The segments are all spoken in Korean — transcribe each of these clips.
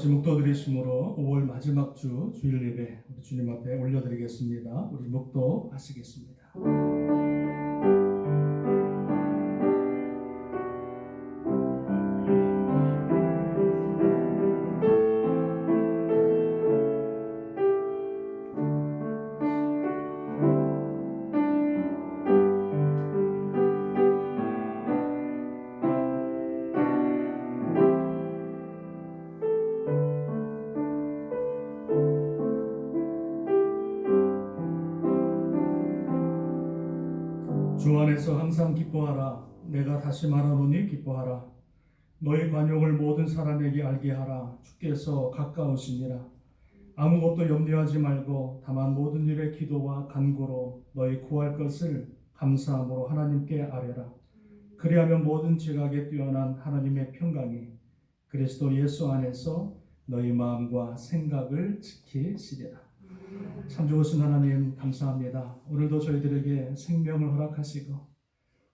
같이 묵도드리심으로 5월 마지막 주 주일 예배 우리 주님 앞에 올려드리겠습니다. 우리 묵도하시겠습니다. 주 안에서 항상 기뻐하라. 내가 다시 말하노니 기뻐하라. 너희 관용을 모든 사람에게 알게 하라. 주께서 가까우시니라. 아무것도 염려하지 말고 다만 모든 일에 기도와 간구로 너희 구할 것을 감사함으로 하나님께 아뢰라. 그리하면 모든 지각에 뛰어난 하나님의 평강이 그리스도 예수 안에서 너희 마음과 생각을 지키시리라. 참 좋으신 하나님 감사합니다. 오늘도 저희들에게 생명을 허락하시고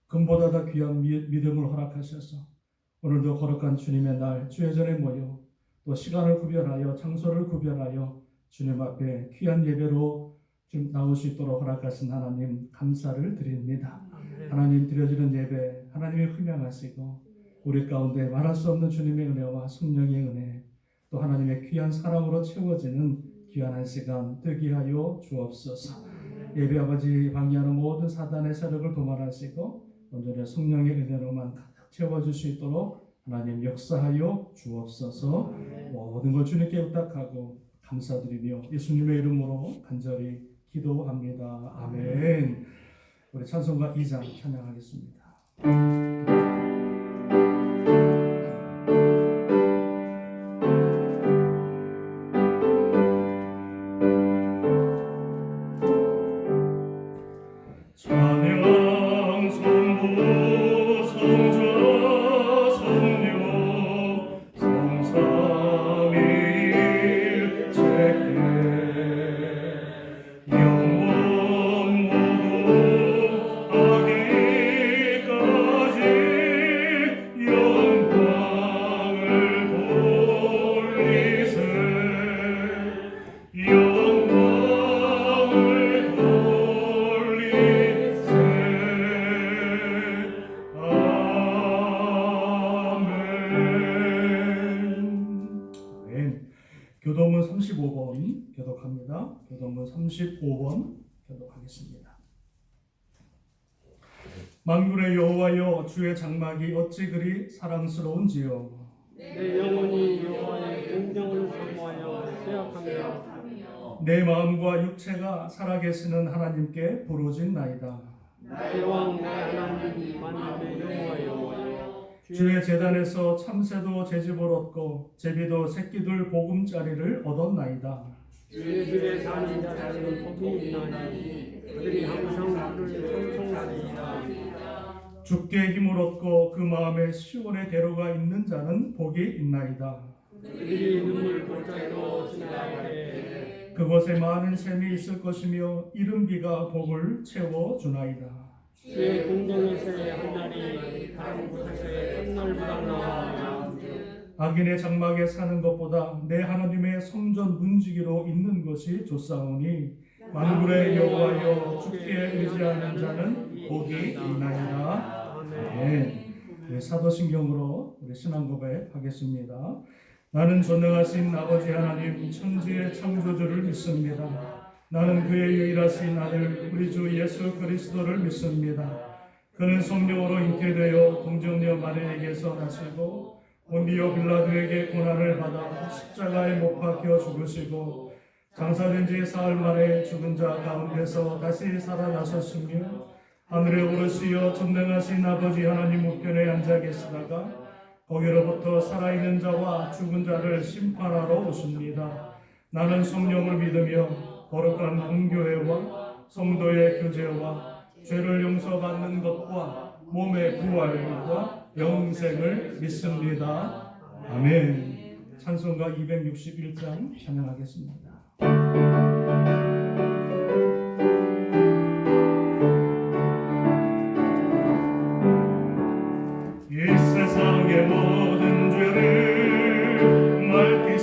금보다 더 귀한 믿음을 허락하셔서 오늘도 거룩한 주님의 날 주의 전에 모여 또 시간을 구별하여 장소를 구별하여 주님 앞에 귀한 예배로 좀 나올 수 있도록 허락하신 하나님 감사를 드립니다. 하나님 드려지는 예배 하나님이 흠양하시고 우리 가운데 말할 수 없는 주님의 은혜와 성령의 은혜 또 하나님의 귀한 사랑으로 채워지는 귀한 한 시간 되게 하여 주옵소서. 예배 아버지 방해하는 모든 사단의 세력을 도말하시고 온전히 성령의 은혜로만 가득 채워줄 수 있도록 하나님 역사하여 주옵소서. 모든 걸 주님께 부탁하고 감사드리며 예수님의 이름으로 간절히 기도합니다. 아멘. 우리 찬송가 2장 찬양하겠습니다. 교도문 35번 교독합니다. 교도문 35번 교독하겠습니다. 만군의 여호와여 주의 장막이 어찌 그리 사랑스러운지요. 내 영혼이 여호와의 공경을 사모하여 쇠약하며 내 마음과 육체가 살아계시는 하나님께 부르짖나이다. 나의 왕 나의 하나님 만군의 여호와여 주의 제단에서 참새도 제집을 얻고 제비도 새끼들 보금자리를 얻었나이다. 주의 집에 사는 자들은 복이 있나니 그들이 항상 주를 찬송하리이다. 주께 힘을 얻고 그 마음에 시온의 대로가 있는 자는 복이 있나이다. 그들이 눈물 골짜기로 지나갈 때 그곳에 많은 샘이 있을 것이며 이른 비가 복을 채워주나이다. 주의 공경에서의 한 날이 다른 곳에서의 첫날보다 나아. 악인의 장막에 사는 것보다 내 하나님의 성전 문지기로 있는 것이 좋사오니 만군의 여호와여 주께 의지하는 자는 복이 있나이다. 아멘. 사도신경으로 우리 신앙 고백하겠습니다. 나는 전능하신 아버지 하나님 천지의 창조주를 믿습니다. 나는 그의 유일하신 아들 우리 주 예수 그리스도를 믿습니다. 그는 성령으로 잉태되어 동정녀 마리아에게서 나시고 본디오 빌라도에게 고난을 받아 십자가에 못 박혀 죽으시고 장사된 지 사흘 만에 죽은 자 가운데서 다시 살아나셨으며 하늘에 오르시어 전능하신 아버지 하나님 우편에 앉아 계시다가 거기로부터 살아있는 자와 죽은 자를 심판하러 오십니다. 나는 성령을 믿으며 거룩한 공교회와 성도의 교제와 죄를 용서받는 것과 몸의 부활과 영생을 믿습니다. 아멘. 찬송가 261장 찬양하겠습니다. 이 세상의 모든 죄를 맑게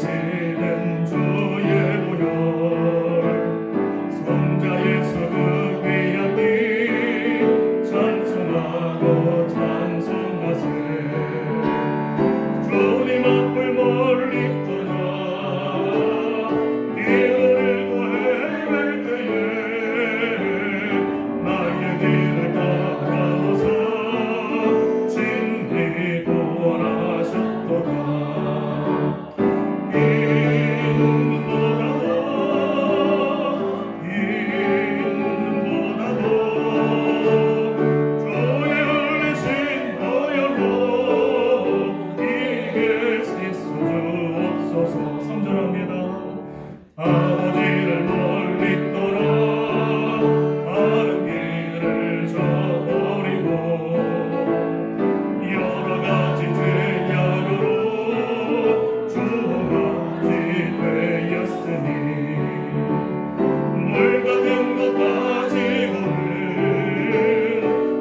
것 가지고는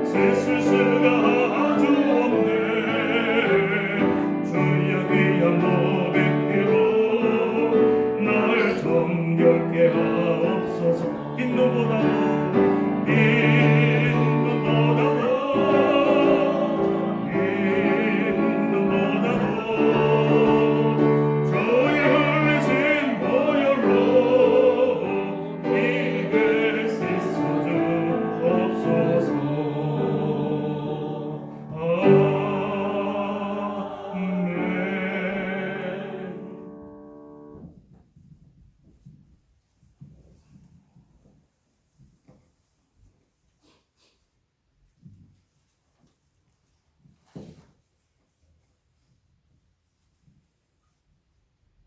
셋을 수가 아주 없네. 주여 귀한 고백으로 날 정결케 하옵소서. 빈 눈보다도 주의 흘리신 보혈로 입을 씻어 주옵소서. 아멘.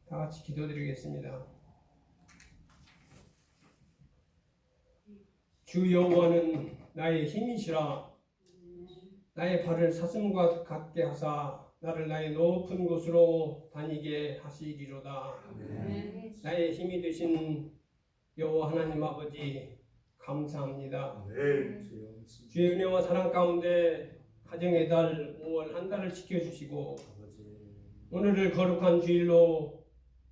다 같이 기도드리겠습니다. 주 여호와는 나의 힘이시라. 나의 발을 사슴과 같게 하사 나를 나의 높은 곳으로 다니게 하시리로다. 나의 힘이 되신 여호와 하나님 아버지 감사합니다. 주의 은혜와 사랑 가운데 가정의 달 5월 한 달을 지켜주시고 오늘을 거룩한 주일로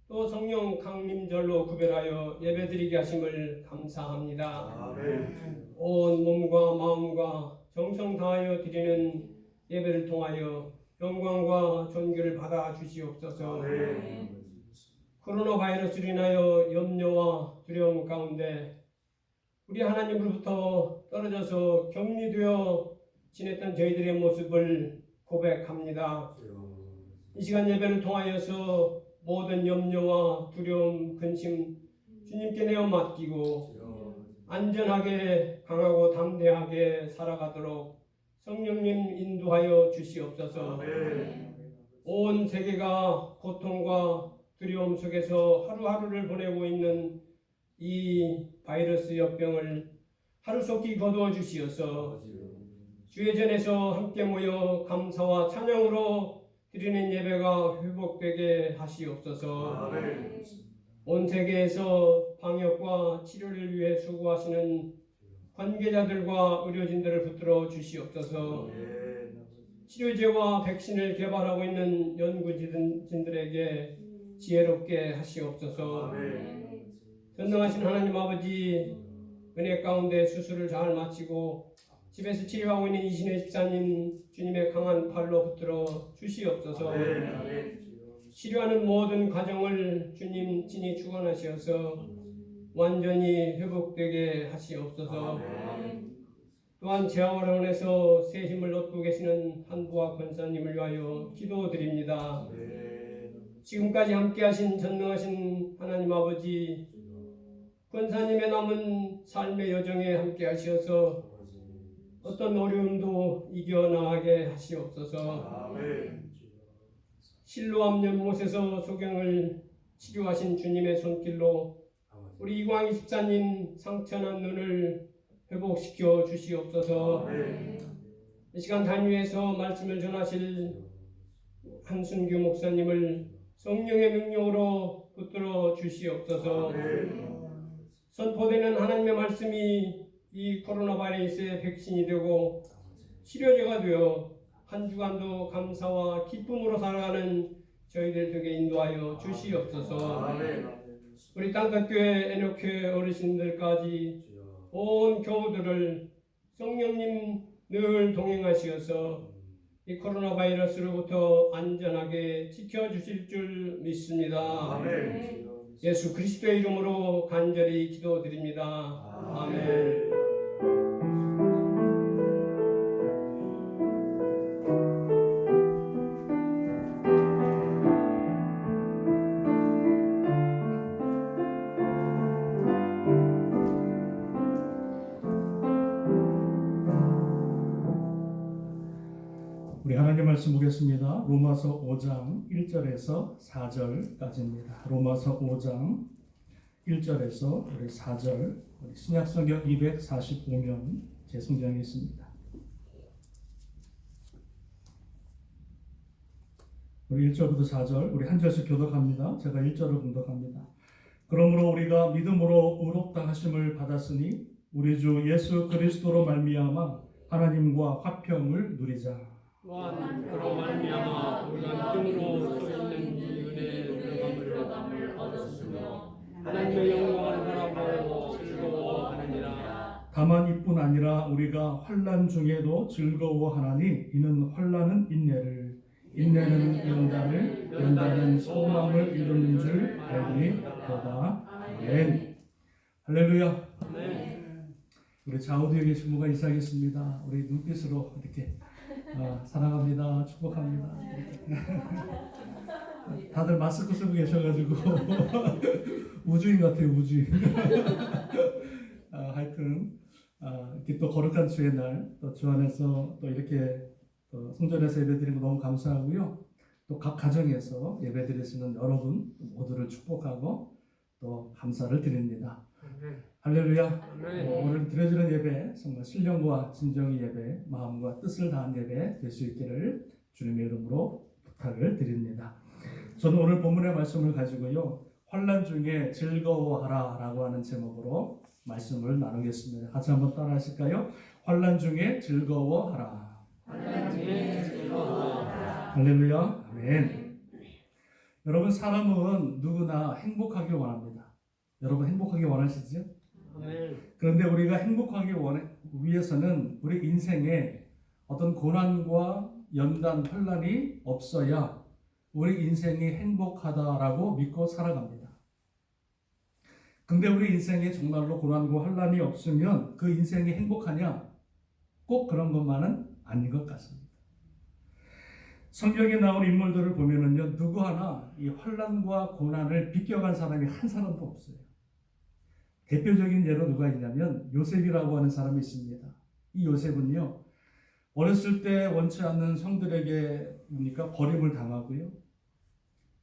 또 성령 강림절로 구별하여 예배드리게 하심을 감사합니다. 온 몸과 마음과 정성 다하여 드리는 예배를 통하여 영광과 존귀를 받아 주시옵소서. 코로나 바이러스로 인하여 염려와 두려움 가운데 우리 하나님으로부터 떨어져서 격리되어 지냈던 저희들의 모습을 고백합니다. 이 시간 예배를 통하여서 모든 염려와 두려움, 근심 주님께 내어 맡기고 안전하게 강하고 담대하게 살아가도록 성령님 인도하여 주시옵소서. 온 세계가 고통과 두려움 속에서 하루하루를 보내고 있는 이 바이러스 역병을 하루속히 거두어 주시어서 주의 전에서 함께 모여 감사와 찬양으로 드리는 예배가 회복되게 하시옵소서. 온 세계에서 방역과 치료를 위해 수고하시는 관계자들과 의료진들을 붙들어 주시옵소서. 치료제와 백신을 개발하고 있는 연구진들에게 지혜롭게 하시옵소서. 전능하신 하나님 아버지, 은혜 가운데 수술을 잘 마치고 집에서 치료하고 있는 이신혜 집사님 주님의 강한 팔로 붙들어 주시옵소서. 치료하는 모든 과정을 주님 친히 주관하시어서 완전히 회복되게 하시옵소서. 또한 재활원에서 새 힘을 얻고 계시는 한부학 권사님을 위하여 기도드립니다. 지금까지 함께하신 전능하신 하나님 아버지, 권사님의 남은 삶의 여정에 함께하시어서 어떤 어려움도 이겨나가게 하시옵소서. 실로암 연못에서 소경을 치료하신 주님의 손길로 우리 이광희 집사님 상처난 눈을 회복시켜 주시옵소서. 이 시간 단위에서 말씀을 전하실 한순규 목사님을 성령의 능력으로 붙들어 주시옵소서. 선포되는 하나님의 말씀이 이 코로나 바이러스의 백신이 되고 치료제가 되어 한 주간도 감사와 기쁨으로 살아가는 저희들 되게 인도하여 주시옵소서. 우리 땅끝교회 애녹교회 어르신들까지 온 교우들을 성령님 늘 동행하시어서 이 코로나 바이러스로부터 안전하게 지켜주실 줄 믿습니다. 예수 그리스도의 이름으로 간절히 기도드립니다. 아멘. 우리 하나님 말씀 보겠습니다. 로마서 5장 1절에서 4절까지입니다. 로마서 5장 1절에서 우리 4절, 우리 신약성경 245면 제 성경에 있습니다. 우리 1절부터 4절, 우리 한 절씩 교독합니다. 제가 1절을 공독합니다. 그러므로 우리가 믿음으로 의롭다 하심을 받았으니 우리 주 예수 그리스도로 말미암아 하나님과 화평을 누리자. 또한 그로 말미암아 우리가 믿음으로 또 있는 이 은혜의 들어감을 얻었으며 하나님의 영광을 바라보고 즐거워하느니라. 다만 이뿐 아니라 우리가 환난 중에도 즐거워하나니 이는 환난은 인내를, 인내는 연단을, 연단은 소망을 이루는 줄 알니 보다. 아멘. 할렐루야. 네. 우리 좌우뒤에 계신 분과 인사하겠습니다. 우리 눈빛으로 이렇게 사랑합니다, 축복합니다. 다들 마스크 쓰고 계셔가지고 우주인 같아요, 우주인. 하여튼 이렇게 또 거룩한 주의 날, 또 주 안에서 또 이렇게 또 성전에서 예배드리는 거 너무 감사하고요. 또 각 가정에서 예배드리시는 여러분 모두를 축복하고 또 감사를 드립니다. 할렐루야. 오늘 드려지는 예배 정말 신령과 진정의 예배, 마음과 뜻을 다한 예배 될 수 있기를 주님의 이름으로 부탁을 드립니다. 저는 오늘 본문의 말씀을 가지고요, 환난 중에 즐거워하라 라고 하는 제목으로 말씀을 나누겠습니다. 같이 한번 따라 하실까요? 환난 중에 즐거워하라. 환난 중에 즐거워하라. 할렐루야. 아멘. 여러분, 사람은 누구나 행복하길 원합니다. 여러분 행복하길 원하시죠? 아멘. 그런데 우리가 행복하기 위해서는 우리 인생에 어떤 고난과 연단, 환난이 없어야 우리 인생이 행복하다라고 믿고 살아갑니다. 근데 우리 인생에 정말로 고난과 환난이 없으면 그 인생이 행복하냐? 꼭 그런 것만은 아닌 것 같습니다. 성경에 나온 인물들을 보면은요, 누구 하나 이 환난과 고난을 비껴간 사람이 한 사람도 없어요. 대표적인 예로 누가 있냐면 요셉이라고 하는 사람이 있습니다. 이 요셉은요, 어렸을 때 원치 않는 형들에게 버림을 당하고요,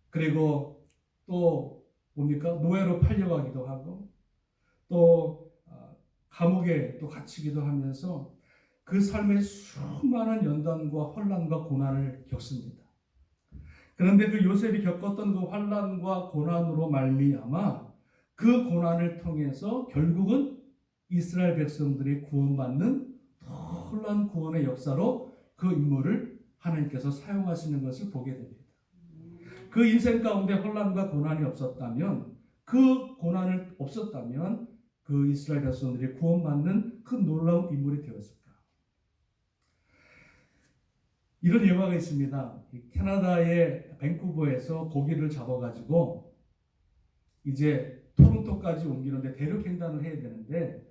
그리고 또 노예로 팔려가기도 하고 또 감옥에 또 갇히기도 하면서 그 삶에 수많은 연단과 환난과 고난을 겪습니다. 그런데 그 요셉이 겪었던 그 환난과 고난으로 말미암아 그 고난을 통해서 결국은 이스라엘 백성들이 구원받는 놀라운 구원의 역사로 그 인물을 하나님께서 사용하시는 것을 보게 됩니다. 그 인생 가운데 환난과 고난이 없었다면, 그 고난을 없었다면 그 이스라엘 백성들이 구원받는 그 놀라운 인물이 되었을까? 이런 예화가 있습니다. 캐나다의 밴쿠버에서 고기를 잡아가지고 이제 토론토까지 옮기는데 대륙 횡단을 해야 되는데,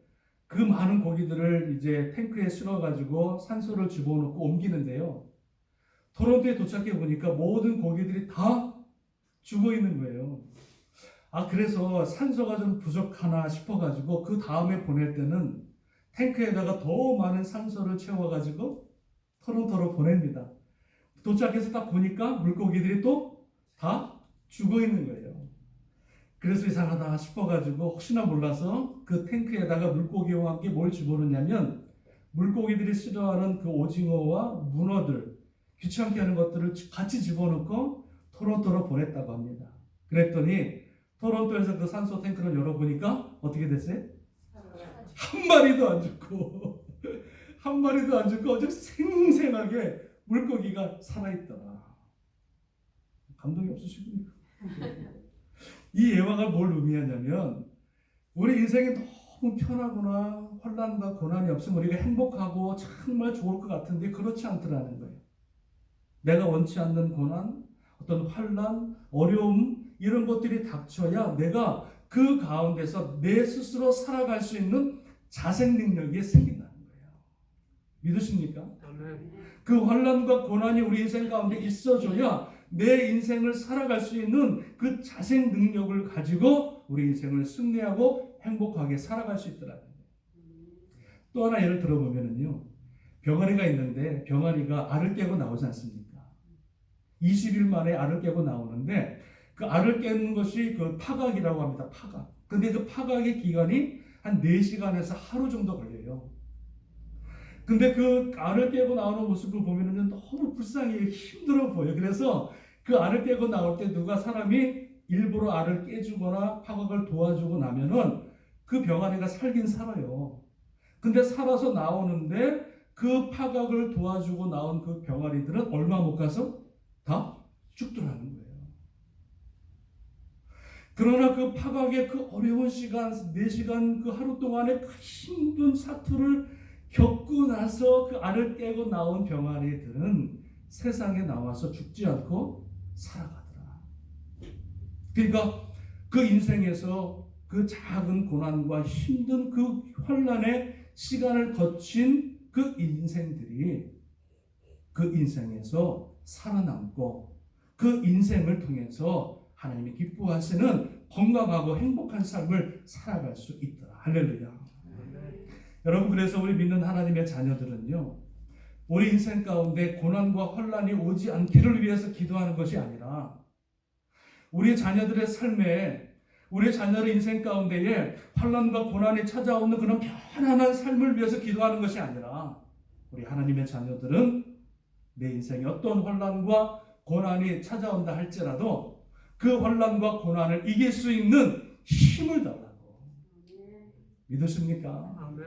그 많은 고기들을 이제 탱크에 실어가지고 산소를 집어넣고 옮기는데요, 토론토에 도착해 보니까 모든 고기들이 다 죽어 있는 거예요. 그래서 산소가 좀 부족하나 싶어가지고 그 다음에 보낼 때는 탱크에다가 더 많은 산소를 채워가지고 토론토로 보냅니다. 도착해서 딱 보니까 물고기들이 또 다 죽어 있는 거예요. 그래서 이상하다 싶어가지고 혹시나 몰라서 그 탱크에다가 물고기와 함께 뭘 집어넣냐면 물고기들이 싫어하는 그 오징어와 문어들, 귀찮게 하는 것들을 같이 집어넣고 토론토로 보냈다고 합니다. 그랬더니 토론토에서 그 산소 탱크를 열어보니까 어떻게 됐어요? 한 마리도 안 죽고 한 마리도 안 죽고 아주 생생하게 물고기가 살아있더라. 감동이 없으시군요. 이 예화가 뭘 의미하냐면 우리 인생이 너무 편하거나 환난과 고난이 없으면 우리가 행복하고 정말 좋을 것 같은데 그렇지 않더라는 거예요. 내가 원치 않는 고난, 어떤 환난, 어려움 이런 것들이 닥쳐야 내가 그 가운데서 내 스스로 살아갈 수 있는 자생 능력이 생긴다는 거예요. 믿으십니까? 아멘. 그 환난과 고난이 우리 인생 가운데 있어줘야 내 인생을 살아갈 수 있는 그 자생 능력을 가지고 우리 인생을 승리하고 행복하게 살아갈 수 있더라고요. 또 하나 예를 들어보면요, 병아리가 있는데 병아리가 알을 깨고 나오지 않습니까? 20일 만에 알을 깨고 나오는데 그 알을 깨는 것이 그 파각이라고 합니다. 파각. 근데 그 파각의 기간이 한 4시간에서 하루 정도 걸려요. 근데 그 알을 깨고 나오는 모습을 보면은 너무 불쌍해 힘들어 보여. 그래서 그 알을 깨고 나올 때 누가 사람이 일부러 알을 깨주거나 파각을 도와주고 나면은 그 병아리가 살긴 살아요. 근데 살아서 나오는데 그 파각을 도와주고 나온 그 병아리들은 얼마 못 가서 다 죽더라는 거예요. 그러나 그 파각의 그 어려운 시간, 4시간 그 하루 동안의 그 힘든 사투를 겪고 나서 그 알을 깨고 나온 병아리들은 세상에 나와서 죽지 않고 살아가더라. 그러니까 그 인생에서 그 작은 고난과 힘든 그 환난의 시간을 거친 그 인생들이 그 인생에서 살아남고 그 인생을 통해서 하나님이 기뻐하시는 건강하고 행복한 삶을 살아갈 수 있더라. 할렐루야. 여러분, 그래서 우리 믿는 하나님의 자녀들은요, 우리 인생 가운데 고난과 환난이 오지 않기를 위해서 기도하는 것이 아니라 우리 자녀들의 삶에, 우리 자녀의 인생 가운데에 환난과 고난이 찾아오는 그런 편안한 삶을 위해서 기도하는 것이 아니라 우리 하나님의 자녀들은 내 인생에 어떤 환난과 고난이 찾아온다 할지라도 그 환난과 고난을 이길 수 있는 힘을 달라고. 믿으십니까? 아멘.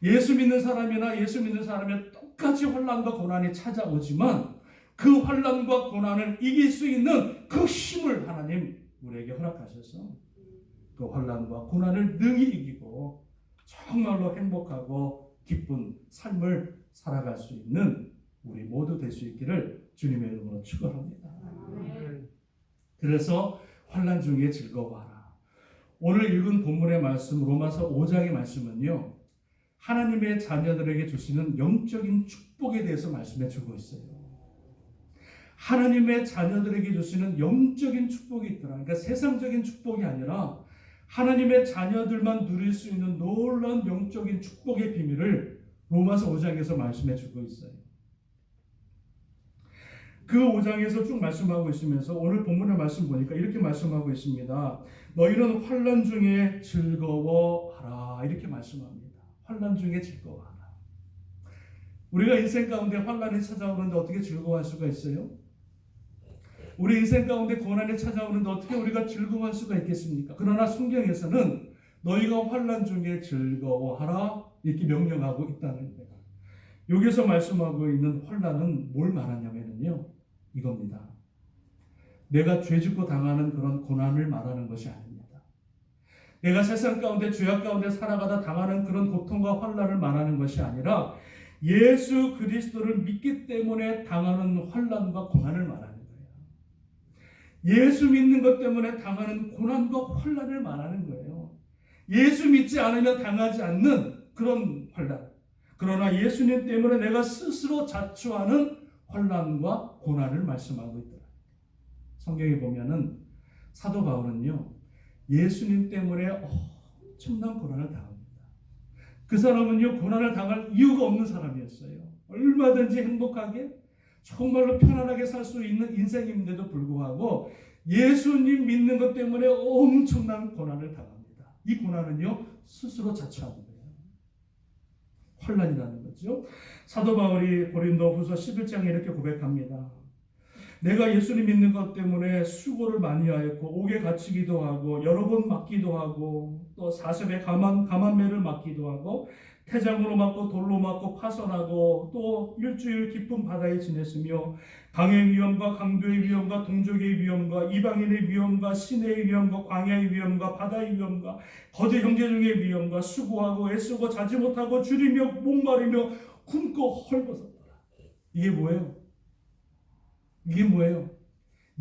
예수 믿는 사람이나 예수 믿는 사람이 똑같이 환난과 고난이 찾아오지만 그 환난과 고난을 이길 수 있는 그 힘을 하나님 우리에게 허락하셔서 그 환난과 고난을 능히 이기고 정말로 행복하고 기쁜 삶을 살아갈 수 있는 우리 모두 될 수 있기를 주님의 이름으로 축원합니다. 아멘. 그래서 환난 중에 즐거워하라. 오늘 읽은 본문의 말씀 로마서 5장의 말씀은요, 하나님의 자녀들에게 주시는 영적인 축복에 대해서 말씀해 주고 있어요. 하나님의 자녀들에게 주시는 영적인 축복이 있더라. 그러니까 세상적인 축복이 아니라 하나님의 자녀들만 누릴 수 있는 놀라운 영적인 축복의 비밀을 로마서 5장에서 말씀해 주고 있어요. 그 5장에서 쭉 말씀하고 있으면서 오늘 본문의 말씀 보니까 이렇게 말씀하고 있습니다. 너희는 환난 중에 즐거워하라. 이렇게 말씀합니다. 환난 중에 즐거워하라. 우리가 인생 가운데 환난이 찾아오는데 어떻게 즐거워할 수가 있어요? 우리 인생 가운데 고난이 찾아오는데 어떻게 우리가 즐거워할 수가 있겠습니까? 그러나 성경에서는 너희가 환난 중에 즐거워하라 이렇게 명령하고 있다는 거예요. 여기서 말씀하고 있는 환난은 뭘 말하냐면요, 이겁니다. 내가 죄짓고 당하는 그런 고난을 말하는 것이 아닙니다. 내가 세상 가운데 죄악 가운데 살아가다 당하는 그런 고통과 환난을 말하는 것이 아니라 예수 그리스도를 믿기 때문에 당하는 환난과 고난을 말하는 거예요. 예수 믿는 것 때문에 당하는 고난과 환난을 말하는 거예요. 예수 믿지 않으면 당하지 않는 그런 환난. 그러나 예수님 때문에 내가 스스로 자초하는 환난과 고난을 말씀하고 있더라. 성경에 보면은 사도 바울은요, 예수님 때문에 엄청난 고난을 당합니다. 그 사람은요, 고난을 당할 이유가 없는 사람이었어요. 얼마든지 행복하게 정말로 편안하게 살 수 있는 인생인데도 불구하고 예수님 믿는 것 때문에 엄청난 고난을 당합니다. 이 고난은요, 스스로 자초하는 거예요. 환난이라는 거죠. 사도 바울이 고린도후서 11장에 이렇게 고백합니다. 내가 예수님 믿는 것 때문에 수고를 많이 하였고 옥에 갇히기도 하고 여러 번 맞기도 하고 또 사슴의 가만매를 맞기도 하고 태장으로 맞고 돌로 맞고 파선하고 또 일주일 깊은 바다에 지냈으며 강의 위험과 강도의 위험과 동족의 위험과 이방인의 위험과 시내의 위험과 광야의 위험과 바다의 위험과 거제 형제 중의 위험과 수고하고 애쓰고 자지 못하고 줄이며 목마르며 굶고 헐벗었더라. 이게 뭐예요? 이게 뭐예요?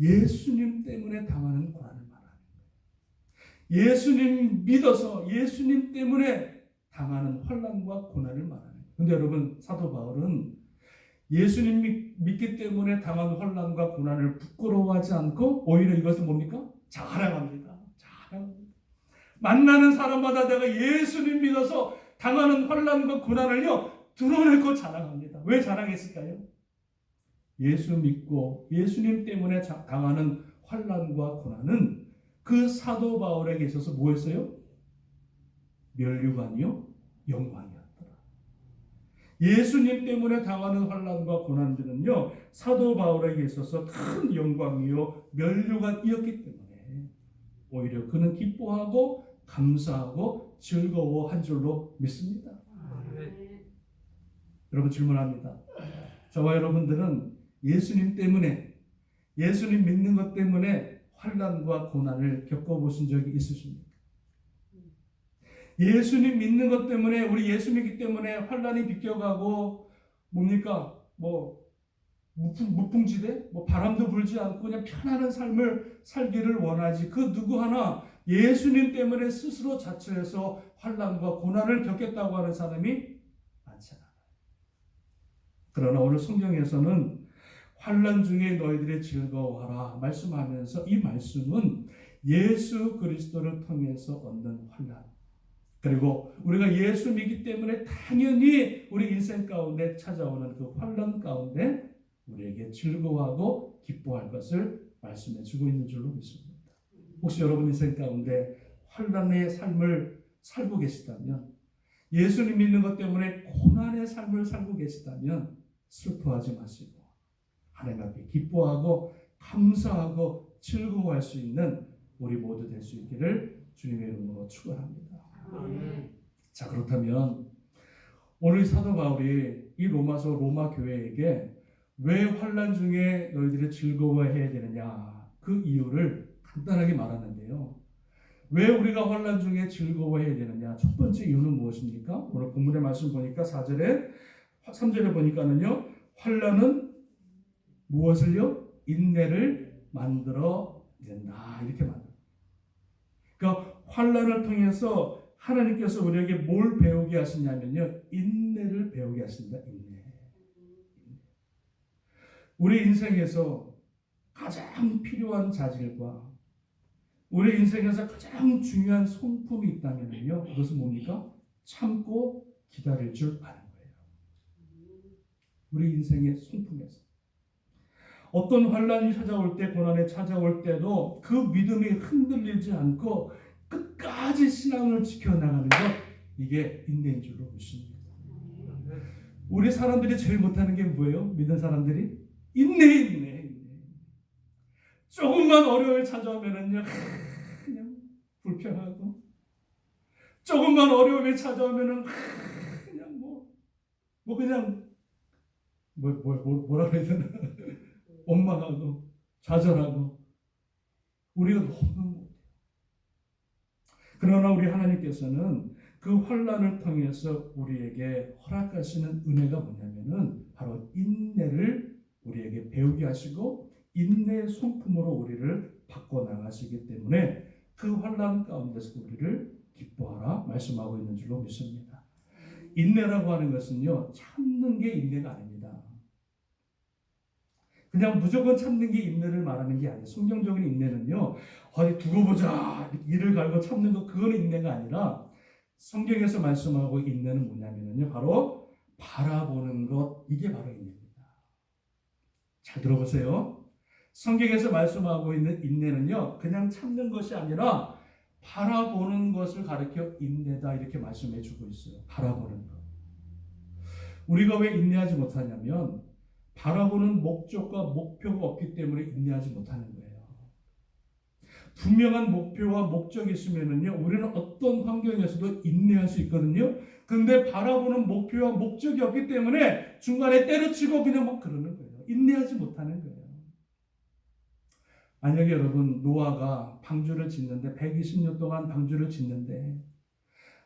예수님 때문에 당하는 고난을 말하는 거예요. 예수님 믿어서 예수님 때문에 당하는 환난과 고난을 말하는 거예요. 근데 여러분, 사도 바울은 예수님 믿기 때문에 당한 환난과 고난을 부끄러워하지 않고 오히려 이것을 뭡니까? 자랑합니다. 자랑합니다. 만나는 사람마다 내가 예수님 믿어서 당하는 환난과 고난을요, 드러내고 자랑합니다. 왜 자랑했을까요? 예수 믿고 예수님 때문에 당하는 환난과 고난은 그 사도 바울에게 있어서 뭐였어요? 멸류관이요? 영광이었더라. 예수님 때문에 당하는 환난과 고난들은요, 사도 바울에게 있어서 큰 영광이요 멸류관이었기 때문에 오히려 그는 기뻐하고 감사하고 즐거워한 줄로 믿습니다. 여러분 질문합니다. 저와 여러분들은 예수님 때문에, 예수님 믿는 것 때문에 환난과 고난을 겪어보신 적이 있으십니까? 예수님 믿는 것 때문에, 우리 예수 믿기 때문에 환난이 비껴가고 뭡니까? 무풍지대? 바람도 불지 않고 그냥 편안한 삶을 살기를 원하지, 그 누구 하나 예수님 때문에 스스로 자처해서 환난과 고난을 겪겠다고 하는 사람이 많지 않아요. 그러나 오늘 성경에서는 환난 중에 너희들이 즐거워하라 말씀하면서, 이 말씀은 예수 그리스도를 통해서 얻는 환난, 그리고 우리가 예수 믿기 때문에 당연히 우리 인생 가운데 찾아오는 그 환난 가운데 우리에게 즐거워하고 기뻐할 것을 말씀해 주고 있는 줄로 믿습니다. 혹시 여러분 인생 가운데 환난의 삶을 살고 계시다면, 예수님 믿는 것 때문에 고난의 삶을 살고 계시다면 슬퍼하지 마시고 하나님 앞에 기뻐하고 감사하고 즐거워할 수 있는 우리 모두 될 수 있기를 주님의 이름으로 축원합니다. 자, 그렇다면 오늘 사도 바울이 이 로마 교회에게 왜 환난 중에 너희들이 즐거워해야 되느냐, 그 이유를 간단하게 말하는데요. 왜 우리가 환난 중에 즐거워해야 되느냐? 첫 번째 이유는 무엇입니까? 오늘 본문의 말씀 보니까 3절에 보니까는요, 환난은 무엇을요? 인내를 만들어 낸다, 이렇게 말합니다. 그러니까 환난을 통해서 하나님께서 우리에게 뭘 배우게 하시냐면요, 인내를 배우게 하신다. 인내. 우리 인생에서 가장 필요한 자질과 우리 인생에서 가장 중요한 성품이 있다면요, 그것은 뭡니까? 참고 기다릴 줄 아는 거예요. 우리 인생의 성품에서 어떤 환난이 찾아올 때, 고난이 찾아올 때도 그 믿음이 흔들리지 않고 끝까지 신앙을 지켜나가는 것, 이게 인내인 줄로 믿습니다. 우리 사람들이 제일 못하는 게 뭐예요? 믿는 사람들이? 인내. 조금만 어려움이 찾아오면은요, 그냥 불평하고, 조금만 어려움이 찾아오면은 그냥 뭐라 그래야 되나, 원망하고 좌절하고, 우리가 너무 못해요. 그러나 우리 하나님께서는 그 환난을 통해서 우리에게 허락하시는 은혜가 뭐냐면은 바로 인내를 우리에게 배우게 하시고 인내의 성품으로 우리를 바꿔나가시기 때문에 그 환난 가운데서 우리를 기뻐하라 말씀하고 있는 줄로 믿습니다. 인내라고 하는 것은요, 참는 게 인내가 아닙니다. 그냥 무조건 참는 게 인내를 말하는 게 아니에요. 성경적인 인내는요, 어디 두고 보자, 이를 갈고 참는 거, 그거는 인내가 아니라 성경에서 말씀하고 인내는 뭐냐면요, 바로 바라보는 것, 이게 바로 인내입니다. 잘 들어보세요. 성경에서 말씀하고 있는 인내는요, 그냥 참는 것이 아니라 바라보는 것을 가리켜 인내다, 이렇게 말씀해 주고 있어요. 바라보는 것. 우리가 왜 인내하지 못하냐면 바라보는 목적과 목표가 없기 때문에 인내하지 못하는 거예요. 분명한 목표와 목적이 있으면은요, 우리는 어떤 환경에서도 인내할 수 있거든요. 근데 바라보는 목표와 목적이 없기 때문에 중간에 때려치고 그냥 막 그러는 거예요. 인내하지 못하는 거예요. 만약에 여러분, 노아가 방주를 짓는데 120년 동안 방주를 짓는데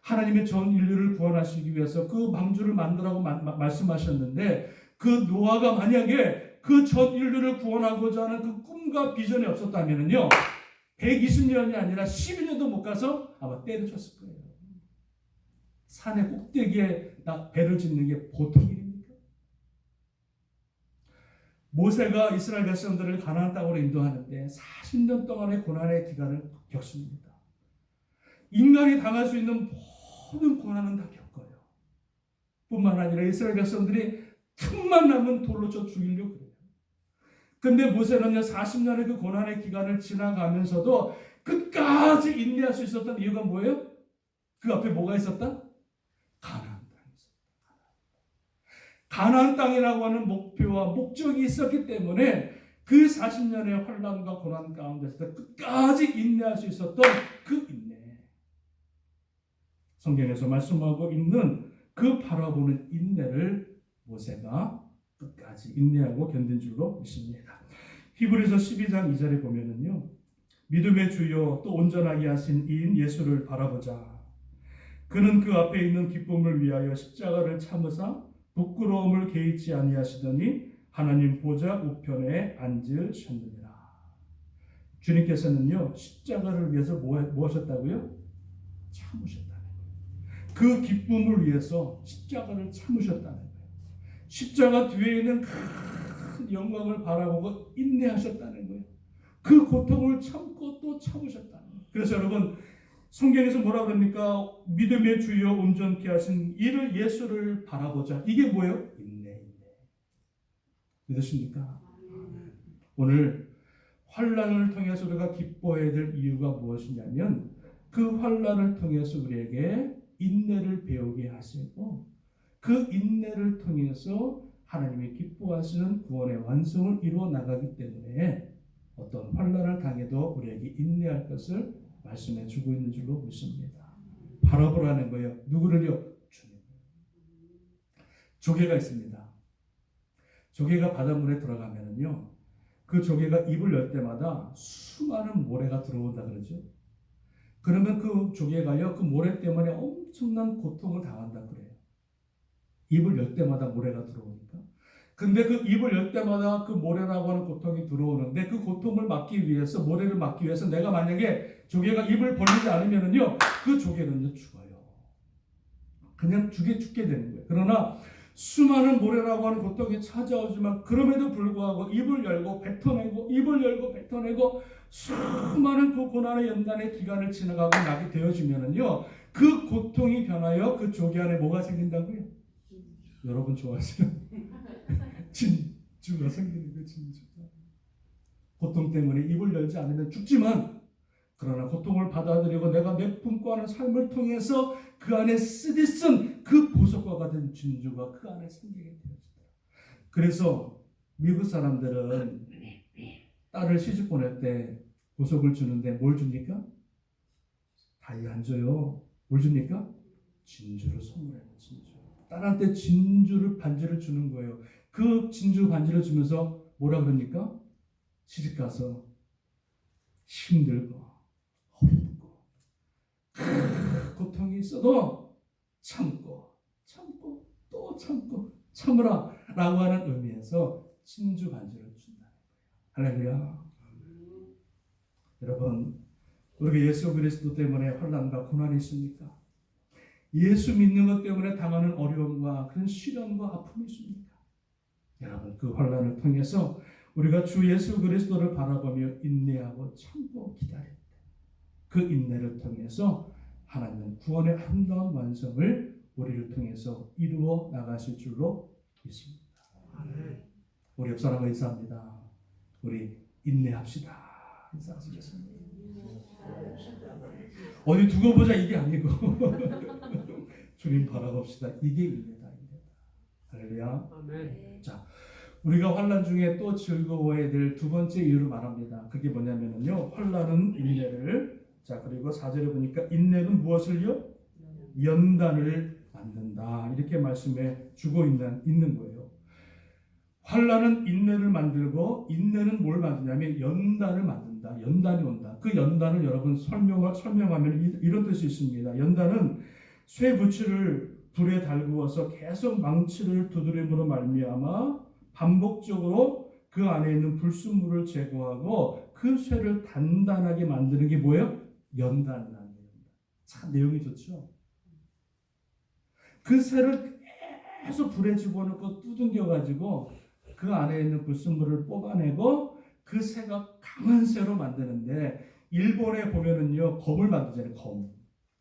하나님의 전 인류를 구원하시기 위해서 그 방주를 만들라고 말씀하셨는데, 그 노아가 만약에 그 전 인류를 구원하고자 하는 그 꿈과 비전이 없었다면요, 120년이 아니라 12년도 못 가서 아마 때려쳤을 거예요. 산의 꼭대기에 배를 짓는 게 보통 일입니까? 모세가 이스라엘 백성들을 가나안 땅으로 인도하는데 40년 동안의 고난의 기간을 겪습니다. 인간이 당할 수 있는 모든 고난은 다 겪어요. 뿐만 아니라 이스라엘 백성들이 틈만 나면 돌로 쳐 죽이려고 그래요. 근데 모세는요, 40년의 그 고난의 기간을 지나가면서도 끝까지 인내할 수 있었던 이유가 뭐예요? 그 앞에 뭐가 있었다? 가나안 땅이 있었다. 가나안 땅이라고 하는 목표와 목적이 있었기 때문에 그 40년의 환난과 고난 가운데서 끝까지 인내할 수 있었던 그 인내, 성경에서 말씀하고 있는 그 바라보는 인내를 모세가 끝까지 인내하고 견딘 줄로 믿습니다. 히브리서 12장 2절에 보면은요, 믿음의 주요 또 온전하게 하신 이인 예수를 바라보자. 그는 그 앞에 있는 기쁨을 위하여 십자가를 참으사 부끄러움을 개의치 아니하시더니 하나님 보좌 우편에 앉으셨느니라. 주님께서는요, 십자가를 위해서 뭐 하셨다고요? 참으셨다는 거예요. 그 기쁨을 위해서 십자가를 참으셨다는 거예요. 십자가 뒤에 있는 큰 영광을 바라보고 인내하셨다는 거예요. 그 고통을 참고 또 참으셨다는 거예요. 그래서 여러분, 성경에서 뭐라 그럽니까? 믿음의 주여 온전케 하신 이를 예수를 바라보자. 이게 뭐예요? 인내. 믿으십니까? 오늘 환난을 통해서 우리가 기뻐해야 될 이유가 무엇이냐면, 그 환난을 통해서 우리에게 인내를 배우게 하시고, 그 인내를 통해서 하나님의 기뻐하시는 구원의 완성을 이루어 나가기 때문에 어떤 환난을 당해도 우리에게 인내할 것을 말씀해 주고 있는 줄로 믿습니다. 바라보라는 거예요. 누구를요? 주님. 조개가 있습니다. 조개가 바닷물에 들어가면은요, 그 조개가 입을 열 때마다 수많은 모래가 들어온다 그러죠. 그러면 그 조개가요, 그 모래 때문에 엄청난 고통을 당한다 그래요. 입을 열 때마다 모래가 들어오니까. 근데 그 입을 열 때마다 그 모래라고 하는 고통이 들어오는데, 그 고통을 막기 위해서, 모래를 막기 위해서 내가 만약에 조개가 입을 벌리지 않으면은요, 그 조개는요 죽어요. 그냥 죽게 되는 거예요. 그러나 수많은 모래라고 하는 고통이 찾아오지만 그럼에도 불구하고 입을 열고 뱉어내고 입을 열고 뱉어내고 수많은 그 고난의 연단의 기간을 지나가고 나게 되어지면은요, 그 고통이 변하여 그 조개 안에 뭐가 생긴다고요? 여러분 좋아하시는 진주가 생기는 거. 진주가 고통 때문에 입을 열지 않으면 죽지만, 그러나 고통을 받아들이고 내가 내품고 하는 삶을 통해서 그 안에 쓰디쓴 그 보석과 같은 진주가 그 안에 생기게 되었습니다. 그래서 미국 사람들은 딸을 시집 보낼 때 보석을 주는데 뭘 줍니까? 다이아 안 줘요. 뭘 줍니까? 진주를 선물해요. 진주. 딸한테 진주를 반지를 주는 거예요. 그 진주 반지를 주면서 뭐라 그럽니까? 시집 가서 힘들고 어렵고 고통이 있어도 참고 또 참고 참으라 라고 하는 의미에서 진주 반지를 준다는 거예요. 할렐루야. 여러분, 우리가 예수 그리스도 때문에 환난과 고난이 있습니까? 예수 믿는 것 때문에 당하는 어려움과 그런 시련과 아픔이 있습니까? 여러분, 그 환난을 통해서 우리가 주 예수 그리스도를 바라보며 인내하고 참고 기다릴 때, 그 인내를 통해서 하나님은 구원의 아름다운 완성을 우리를 통해서 이루어 나가실 줄로 믿습니다. 우리 옆 사람과 인사합니다. 우리 인내합시다. 인사하시겠습니다. 어디 두고 보자 이게 아니고 주님 바라봅시다. 이게 인내다. 할렐루야. 아멘. 자, 우리가 환난 중에 또 즐거워해야 될 두 번째 이유를 말합니다. 그게 뭐냐면요, 환난은 인내를, 자 그리고 4절에 보니까 인내는 무엇을요? 연단을 만든다. 이렇게 말씀해 주고 있는 거예요. 환난은 인내를 만들고, 인내는 뭘 만드냐면 연단을 만든다. 연단이 온다. 그 연단을 여러분 설명하면 이런 뜻이 있습니다. 연단은 쇠붙이를 불에 달구어서 계속 망치를 두드림으로 말미암아 반복적으로 그 안에 있는 불순물을 제거하고 그 쇠를 단단하게 만드는 게 뭐예요? 연단이라는 겁니다. 참 내용이 좋죠. 그 쇠를 계속 불에 집어넣고 두둥겨-가지고 그 안에 있는 불순물을 뽑아내고 그 쇠가 강한 쇠로 만드는데, 일본에 보면은요, 검을 만들잖아요.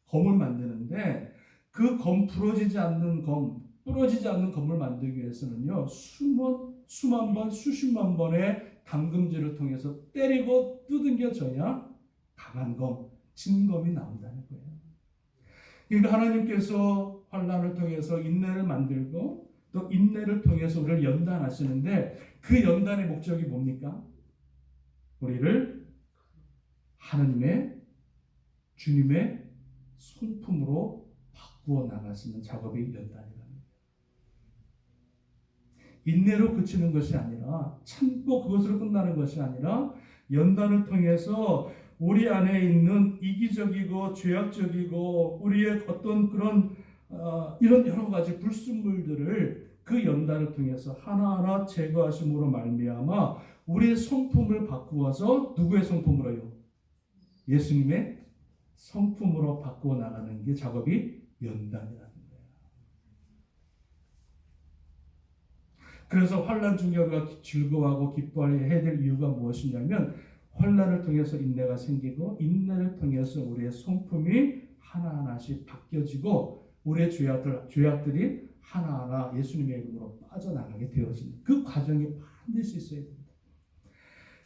검을 만드는데 그 부러지지 않는 검을 만들기 위해서는요, 수만 번, 수십만 번의 담금질을 통해서 때리고 두들겨져야 강한 진검이 나온다는 거예요. 그러니까 하나님께서 환난을 통해서 인내를 만들고 또 인내를 통해서 우리를 연단하시는데, 그 연단의 목적이 뭡니까? 우리를 하나님의 주님의 성품으로 바꾸어 나갈 수 있는 작업이 연단이라는 거예요. 인내로 그치는 것이 아니라, 참고 그것으로 끝나는 것이 아니라, 연단을 통해서 우리 안에 있는 이기적이고 죄악적이고 우리의 어떤 그런 이런 여러 가지 불순물들을 그 연단을 통해서 하나하나 제거하심으로 말미암아 우리의 성품을 바꾸어서 누구의 성품으로요? 예수님의 성품으로 바꾸어 나가는 게 작업이 연단이라는 거예요. 그래서 환난 중에 우리가 즐거워하고 기뻐해야 될 이유가 무엇이냐면, 환난을 통해서 인내가 생기고 인내를 통해서 우리의 성품이 하나하나씩 바뀌어지고 우리의 죄악들이 하나하나 예수님의 이름으로 빠져나가게 되어지는 그 과정이 반드시 있어야 됩니다.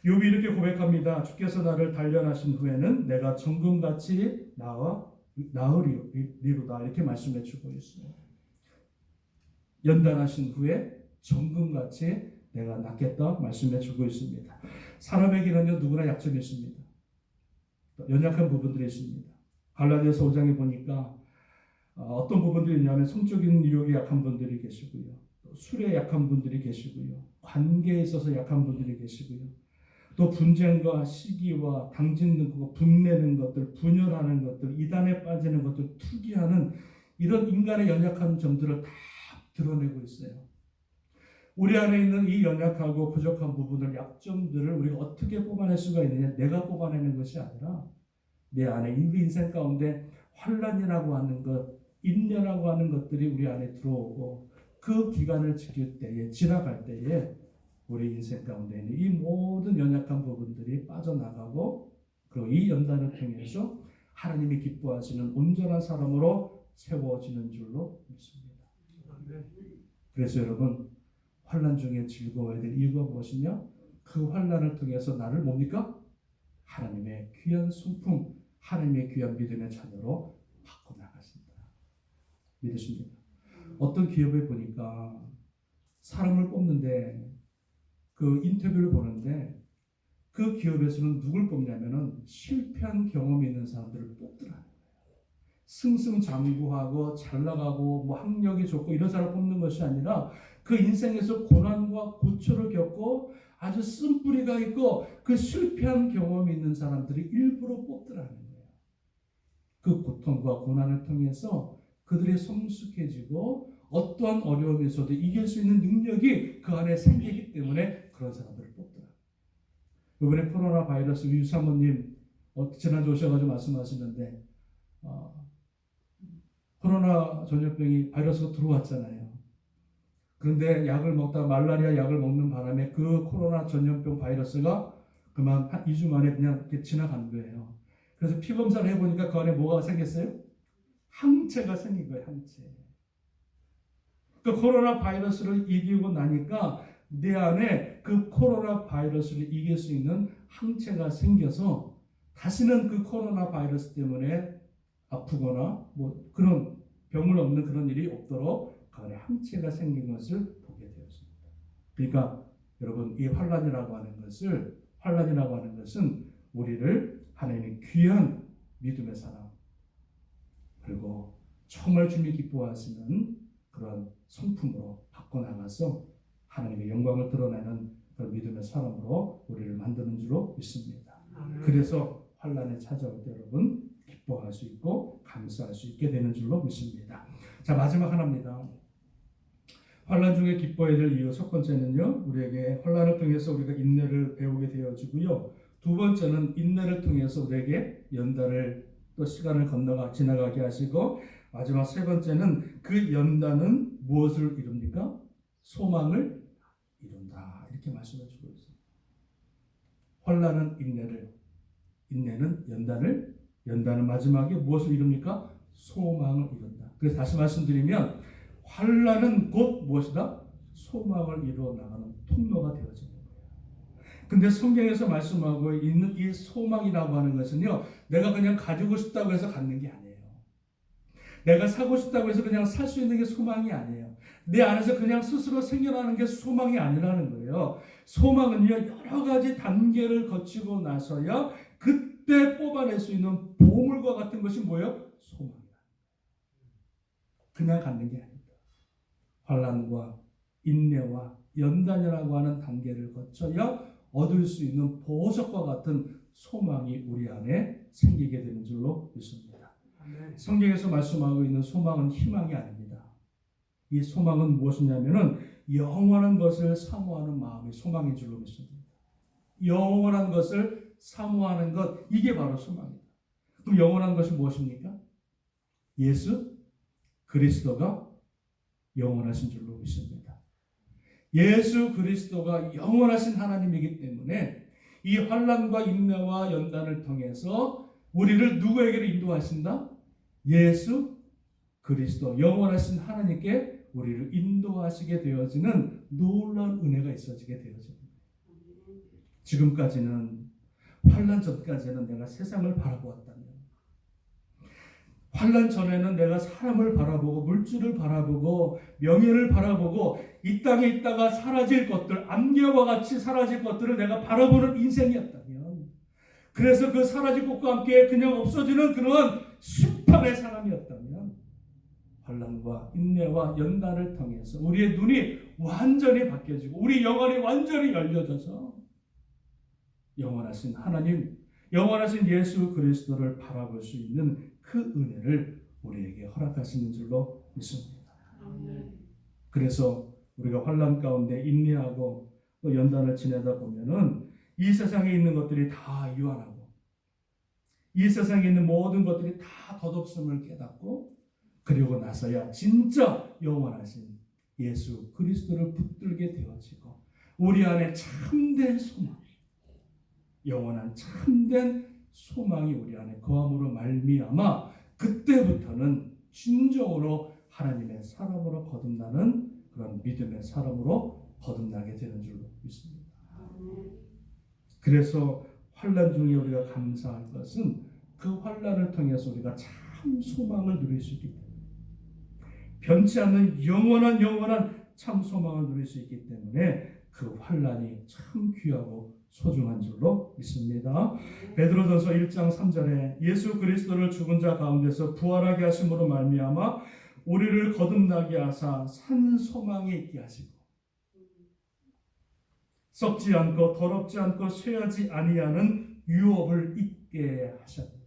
욥이 이렇게 고백합니다. 주께서 나를 단련하신 후에는 내가 정금같이 나으리로다, 이렇게 말씀해 주고 있어요. 연단하신 후에 정금같이 내가 낫겠다 말씀해 주고 있습니다. 사람에게는요, 누구나 약점이 있습니다. 연약한 부분들이 있습니다. 갈라디아서 5장에 보니까 어떤 부분들이 있냐면 성적인 유혹에 약한 분들이 계시고요, 또 술에 약한 분들이 계시고요, 관계에 있어서 약한 분들이 계시고요, 또 분쟁과 시기와 당짓는 것, 분내는 것들, 분열하는 것들, 이단에 빠지는 것들, 투기하는 이런 인간의 연약한 점들을 다 드러내고 있어요. 우리 안에 있는 이 연약하고 부족한 부분을, 약점들을 우리가 어떻게 뽑아낼 수가 있느냐? 내가 뽑아내는 것이 아니라 내 안에 인생 가운데 환난이라고 하는 것, 인내라고 하는 것들이 우리 안에 들어오고 그 기간을 지킬 때에, 지나갈 때에 우리 인생 가운데 있는 이 모든 연약한 부분들이 빠져나가고, 그리고 이 연단을 통해서 하나님이 기뻐하시는 온전한 사람으로 세워지는 줄로 믿습니다. 그래서 여러분, 환난 중에 즐거워야 될 이유가 무엇이냐? 그 환난을 통해서 나를 뭡니까? 하나님의 귀한 성품, 하나님의 귀한 믿음의 자녀로 바꿔나가신다. 믿으십니까? 어떤 기업에 보니까 사람을 뽑는데, 그 인터뷰를 보는데 그 기업에서는 누굴 뽑냐면은 실패한 경험이 있는 사람들을 뽑더라고요. 승승장구하고 잘 나가고 뭐 학력이 좋고 이런 사람 뽑는 것이 아니라 그 인생에서 고난과 고초를 겪고 아주 쓴뿌리가 있고 그 실패한 경험이 있는 사람들이 일부러 뽑더라는 거예요. 그 고통과 고난을 통해서 그들이 성숙해지고 어떠한 어려움에서도 이길 수 있는 능력이 그 안에 생기기 때문에 그런 사람들을 뽑더라. 이번에 코로나 바이러스 유사모님 지난주 오셔가지고 말씀하시는데 코로나 전염병이 바이러스가 들어왔잖아요. 그런데 약을 먹다가 말라리아 약을 먹는 바람에 그 코로나 전염병 바이러스가 그만 한 2주 만에 그냥 이렇게 지나간 거예요. 그래서 피 검사를 해보니까 그 안에 뭐가 생겼어요? 항체가 생긴 거예요. 항체. 그 코로나 바이러스를 이기고 나니까 내 안에 그 코로나 바이러스를 이길 수 있는 항체가 생겨서 다시는 그 코로나 바이러스 때문에 아프거나 뭐 그런 병을 얻는 그런 일이 없도록 그 안에 항체가 생긴 것을 보게 되었습니다. 그러니까 여러분, 이 환난이라고 하는 것은 우리를 하나님의 귀한 믿음의 사람, 그리고 정말 주님이 기뻐하시는 그런 성품으로 바꿔나가서 하나님의 영광을 드러내는 그런 믿음의 사람으로 우리를 만드는 줄로 믿습니다. 그래서 환난에 찾아올 때 여러분 기뻐할 수 있고 감사할 수 있게 되는 줄로 믿습니다. 자, 마지막 하나입니다. 환난 중에 기뻐해야 될 이유, 첫 번째는요, 우리에게 환난을 통해서 우리가 인내를 배우게 되어지고요, 두 번째는 인내를 통해서 우리에게 연단을 또 시간을 지나가게 하시고, 마지막 세 번째는 그 연단은 무엇을 이룹니까? 소망을 이룬다. 이렇게 말씀해 주고 있습니다. 환난은 인내를, 인내는 연단을, 연단은 마지막에 무엇을 이룹니까? 소망을 이룬다. 그래서 다시 말씀드리면 환난은 곧 무엇이다? 소망을 이루어 나가는 통로가 되어지는 거예요. 근데 성경에서 말씀하고 있는 이 소망이라고 하는 것은요, 내가 그냥 가지고 싶다고 해서 갖는 게 아니에요. 내가 사고 싶다고 해서 그냥 살 수 있는 게 소망이 아니에요. 내 안에서 그냥 스스로 생겨나는 게 소망이 아니라는 거예요. 소망은요, 여러 가지 단계를 거치고 나서야 그때 뽑아낼 수 있는 보물과 같은 것이 뭐예요? 소망이다. 그냥 갖는 게 아니다. 환난과 인내와 연단이라고 하는 단계를 거쳐야 얻을 수 있는 보석과 같은 소망이 우리 안에 생기게 되는 줄로 믿습니다. 성경에서 말씀하고 있는 소망은 희망이 아닙니다. 이 소망은 무엇이냐면은 영원한 것을 사모하는 마음이 소망인 줄로 믿습니다. 영원한 것을 사모하는 것, 이게 바로 소망입니다. 그럼 영원한 것이 무엇입니까? 예수 그리스도가 영원하신 줄로 믿습니다. 예수 그리스도가 영원하신 하나님이기 때문에 이 환난과 인내와 연단을 통해서 우리를 누구에게로 인도하신다? 예수 그리스도 영원하신 하나님께 우리를 인도하시게 되어지는 놀라운 은혜가 있어지게 되어집니다. 지금까지는 환난 전까지는 내가 세상을 바라보았다면, 환난 전에는 내가 사람을 바라보고 물질을 바라보고 명예를 바라보고 이 땅에 있다가 사라질 것들, 안개와 같이 사라질 것들을 내가 바라보는 인생이었다면, 그래서 그 사라질 것과 함께 그냥 없어지는 그런 심판의 사람이었다면, 환난과 인내와 연단을 통해서 우리의 눈이 완전히 바뀌어지고 우리 영혼이 완전히 열려져서 영원하신 하나님, 영원하신 예수 그리스도를 바라볼 수 있는 그 은혜를 우리에게 허락하시는 줄로 믿습니다. 그래서 우리가 환난 가운데 인내하고 또 연단을 지내다 보면은 이 세상에 있는 것들이 다 유한하고 이 세상에 있는 모든 것들이 다 덧없음을 깨닫고 그리고 나서야 진짜 영원하신 예수 그리스도를 붙들게 되어지고 우리 안에 참된 소망, 영원한 참된 소망이 우리 안에 거함으로 말미암아 그때부터는 진정으로 하나님의 사람으로 거듭나는 그런 믿음의 사람으로 거듭나게 되는 줄로 믿습니다. 그래서 환난 중에 우리가 감사할 것은 그 환난을 통해서 우리가 참 소망을 누릴 수 있기 때문에, 변치 않는 영원한 참 소망을 누릴 수 있기 때문에 그 환난이 참 귀하고 소중한 줄로 믿습니다. 베드로전서 1장 3절에 예수 그리스도를 죽은 자 가운데서 부활하게 하심으로 말미암아 우리를 거듭나게 하사 산 소망에 있게 하시고 썩지 않고 더럽지 않고 쇠하지 아니하는 유업을 있게 하셨습니다.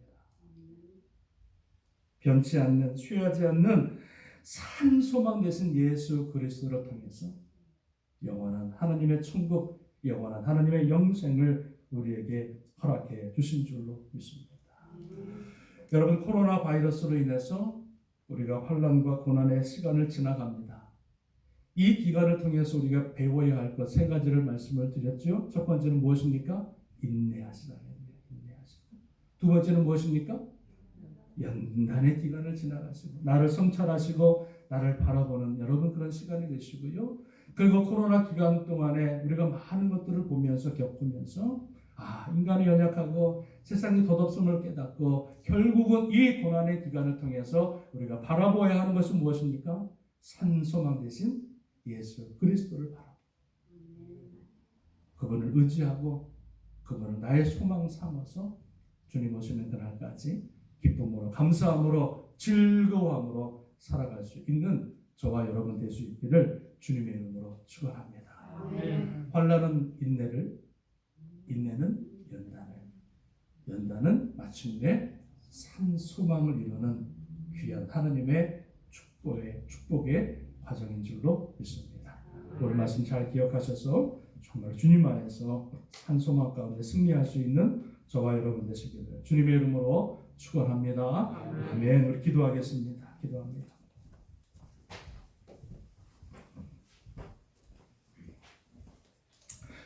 변치 않는, 쇠하지 않는 산 소망 되신 예수 그리스도를 통해서 영원한 하나님의 천국, 영원한 하나님의 영생을 우리에게 허락해 주신 줄로 믿습니다. 여러분, 코로나 바이러스로 인해서 우리가 환난과 고난의 시간을 지나갑니다. 이 기간을 통해서 우리가 배워야 할 것 세 가지를 말씀을 드렸죠. 첫 번째는 무엇입니까? 인내하시라. 인내하시고. 두 번째는 무엇입니까? 연단의 기간을 지나가시고 나를 성찰하시고 나를 바라보는 여러분 그런 시간이 되시고요. 그리고 코로나 기간 동안에 우리가 많은 것들을 보면서 겪으면서 인간이 연약하고 세상이 덧없음을 깨닫고 결국은 이 고난의 기간을 통해서 우리가 바라보아야 하는 것은 무엇입니까? 산 소망 대신 예수 그리스도를 바라보고 그분을 의지하고 그분을 나의 소망 삼아서 주님 오시는 그날까지 기쁨으로 감사함으로 즐거움으로 살아갈 수 있는 저와 여러분 될 수 있기를 주님의 이름으로 축원합니다. 환난은 인내를, 인내는 연단을, 연단은 마침내 산 소망을 이루는 귀한 하나님의 축복의 과정인 줄로 믿습니다. 오늘 말씀 잘 기억하셔서 정말 주님 안에서 산 소망 가운데 승리할 수 있는 저와 여러분 되시기를 주님의 이름으로 축원합니다. 아멘. 우리 기도하겠습니다. 기도합니다.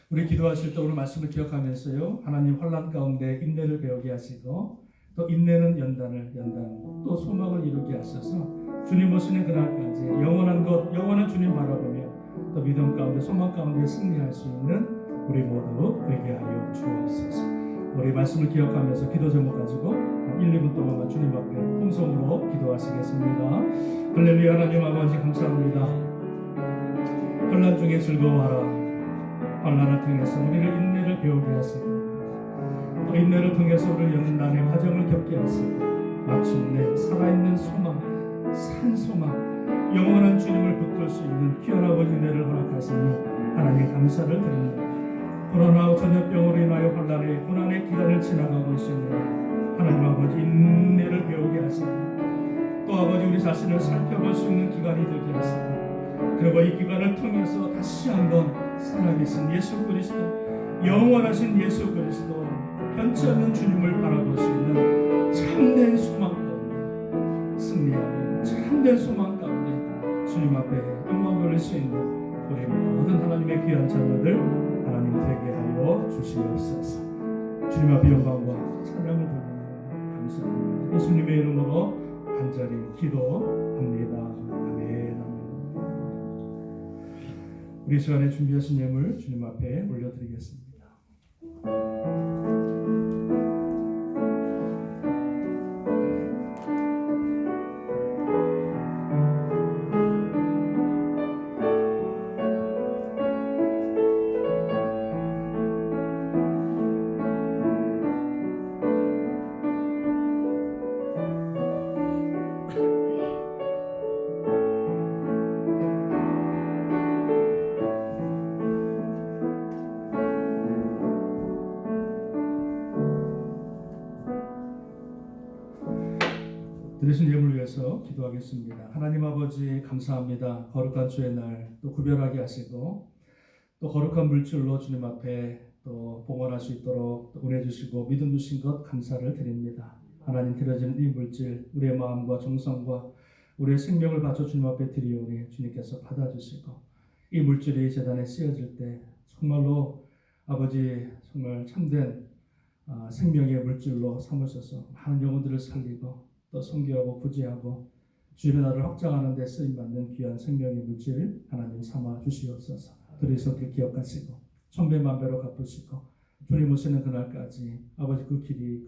우리 기도하실 때 오늘 말씀을 기억하면서요. 하나님 환난 가운데 인내를 배우게 하시고 또 인내는 연단 또 소망을 이루게 하셔서 주님 오시는 그날까지 영원한 것, 영원한 주님 바라보며 또 믿음 가운데 소망 가운데 승리할 수 있는 우리 모두 되게 하여 주옵소서. 우리 말씀을 기억하면서 기도 제목 가지고 한 1, 2분 동안만 주님 앞에 통성으로 기도하시겠습니다. 할렐루야. 하나님 아버지 감사합니다. 환난 중에 즐거워하라. 환난을 통해서 우리를 인내를 배우게 하시고 또 인내를 통해서 우리를 연단의 과정을 겪게 하시고 마침내 살아있는 소망, 산 소망, 영원한 주님을 붙들 수 있는 귀한 아버지 은혜를 허락하시니 하나님 감사를 드립니다. 코로나 전염병으로 인하여 환난의 고난의 기간을 지나가고 있습니다. 하나님 아버지 인내를 배우게 하시고 또 아버지 우리 자신을 살펴볼 수 있는 기간이 되게 하시고 그리고 이 기간을 통해서 다시 한번 살아계신 예수 그리스도, 영원하신 예수 그리스도, 변치 않는 주님을 바라볼 수 있는 참된 소망 가운데 승리하는 참된 소망 가운데 주님 앞에 영광 돌릴 수 있는 우리 모든 하나님의 귀한 자녀들 하나님 되게 하여 주시옵소서. 주님 앞에 영광과 찬양을 돌리며 감사합니다. 예수님의 이름으로 간절히 기도합니다. 아멘. 우리 시간에 준비하신 예물 주님 앞에 올려드리겠습니다. 드리신 예물을 위해서 기도하겠습니다. 하나님 아버지 감사합니다. 거룩한 주의 날 또 구별하게 하시고 또 거룩한 물질로 주님 앞에 또 봉헌할 수 있도록 또 은혜 주시고 믿음 주신 것 감사를 드립니다. 하나님 드려지는 이 물질 우리의 마음과 정성과 우리의 생명을 바쳐 주님 앞에 드리오니 주님께서 받아주시고 이 물질이 제단에 쓰여질 때 정말로 아버지 정말 참된 생명의 물질로 삼으셔서 많은 영혼들을 살리고 또 선교하고 구제하고 주님의 나라를 확장하는 데 쓰임받는 귀한 생명의 물질 하나님 삼아 주시옵소서. 드리신 길 기억하시고 천배만배로 갚으시고 주님 오시는 그날까지 아버지 그 길이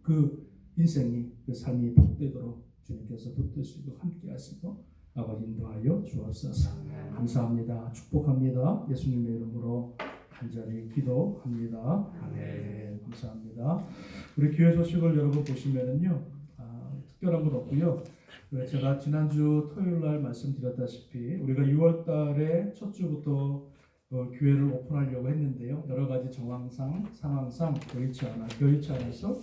그 인생이 그 삶이 복되도록 주님께서 붙드시고 함께 하시고 아버지 인도하여 주옵소서. 감사합니다. 축복합니다. 예수님의 이름으로 간절히 기도합니다. 아멘. 감사합니다. 우리 교회 소식을 여러분 보시면은요 특별한 건 없고요. 제가 지난주 토요일 날 말씀드렸다시피 우리가 6월 달에 첫 주부터 교회를 오픈하려고 했는데요. 여러 가지 정황상 상황상 여의치 않아서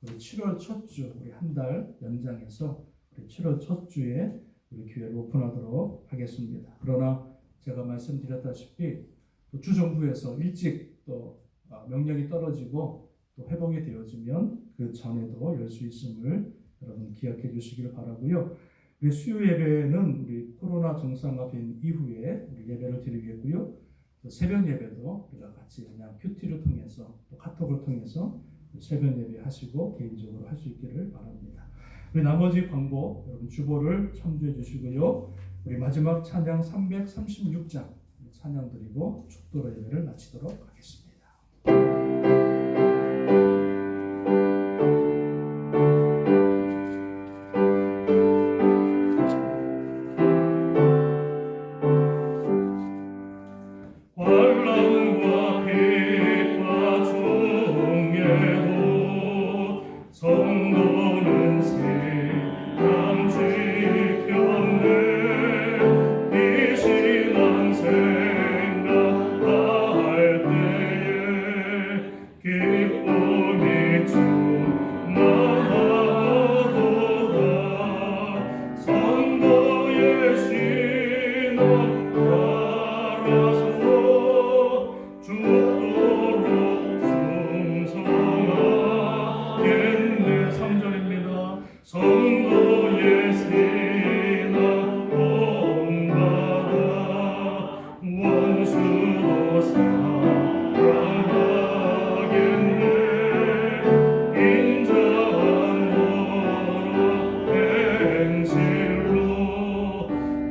우리 7월 첫 주 우리 한 달 연장해서 우리 7월 첫 주에 우리 교회를 오픈하도록 하겠습니다. 그러나 제가 말씀드렸다시피 또 주정부에서 일찍 또 명령이 떨어지고 또 회복이 되어지면 그 전에도 열 수 있음을 여러분 기억해 주시기를 바라고요. 우리 수요 예배는 우리 코로나 정상화 된 이후에 우리 예배를 드리겠고요. 또 새벽 예배도 우리가 같이 그냥 큐티를 통해서 또 카톡을 통해서 새벽 예배 하시고 개인적으로 할 수 있기를 바랍니다. 우리 나머지 광고 여러분 주보를 참조해 주시고요. 우리 마지막 찬양 336장 찬양 드리고 축도로 예배를 마치도록 하겠습니다.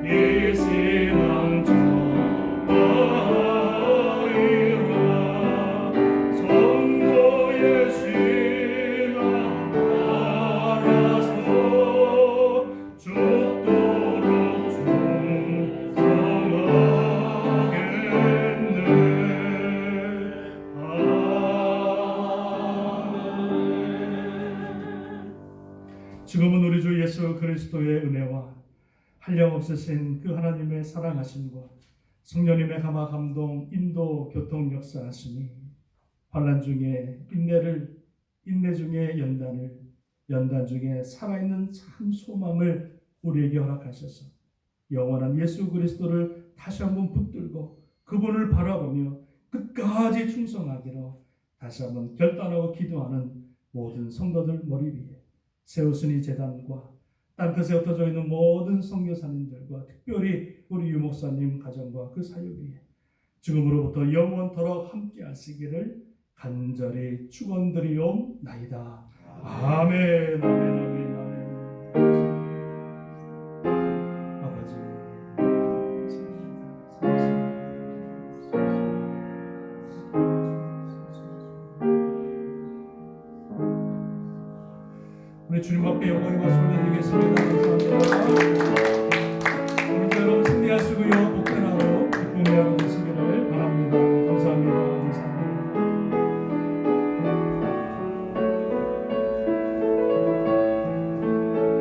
예신앙 한량없으신 그 하나님의 사랑하심과 성령님의 감화 감동 인도 교통 역사하시니 환난 중에 인내 중에 연단 중에 살아있는 참 소망을 우리에게 허락하셔서 영원한 예수 그리스도를 다시 한번 붙들고 그분을 바라보며 끝까지 충성하기로 다시 한번 결단하고 기도하는 모든 성도들 머리 위에 세우스니 재단과 땅끝에 흩어져 있는 모든 선교사님들과 특별히 우리 유목사님 가정과 그 사역 위에 지금으로부터 영원토록 함께 하시기를 간절히 축원드리옵나이다. 아멘, 아멘, 아멘, 아멘. 아버지, 우리 주님 앞에 영광과 존귀 드리겠습니다.